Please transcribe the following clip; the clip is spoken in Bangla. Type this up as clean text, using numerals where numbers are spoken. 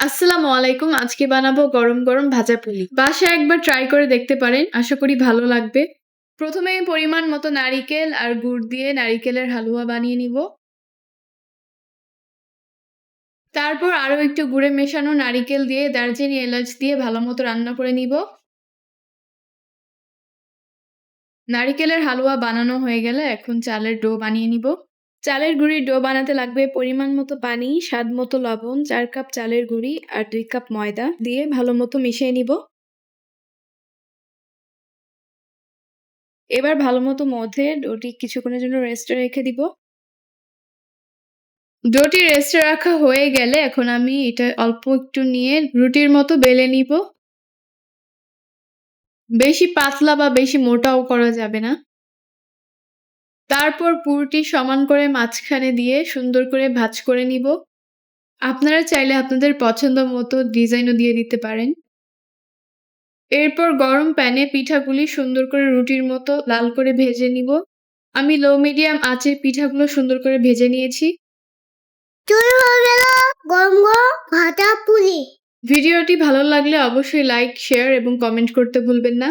আসসালামু আলাইকুম। আজকে বানাবো গরম, গরম ভাজা পুলি। বাসায় একবার ট্রাই করে দেখতে পারেন। আশা করি ভালো লাগবে। প্রথমে পরিমাণ মতো নারিকেল আর গুড় দিয়ে নারিকেলের হালুয়া বানিয়ে নিব। তারপর আরো একটু গুড়ে মেশানো নারিকেল দিয়ে দারচিনি, এলাচ দিয়ে ভালোমতো রান্না করে নিব। নারিকেলের হালুয়া বানানো হয়ে গেলে এখন চালের ডো বানিয়ে নিব। চালের গুঁড়ির ডো বানাতে লাগবে পরিমাণ মতো পানি, স্বাদ মতো লবণ, ৪ কাপ চালের গুঁড়ি আর ২ কাপ ময়দা দিয়ে ভালোমতো মিশিয়ে নিব। এবার ভালোমতো মথে ডোটি কিছুক্ষণের জন্য রেস্টে রেখে দিব। ডোটি রেস্টে রাখা হয়ে গেলে এখন আমি এটা অল্প একটু নিয়ে রুটির মতো বেলে নিব। বেশি পাতলা বা বেশি মোটাও করা যাবে না। তারপর পুরোটি সমান করে মাঝখানে দিয়ে সুন্দর করে ভাঁজ করে নিব। আপনারা চাইলে আপনাদের পছন্দ মতো ডিজাইনও দিয়ে দিতে পারেন। এরপর গরম প্যানে পিঠাগুলি সুন্দর করে রুটির মতো লাল করে ভেজে নিব। আমি লো মিডিয়াম আঁচে পিঠাগুলো সুন্দর করে ভেজে নিয়েছি। তৈরি হয়ে গেল গরম গরম ভাজা পুলি। ভিডিওটি ভালো লাগলে অবশ্যই লাইক, শেয়ার এবং কমেন্ট করতে ভুলবেন না।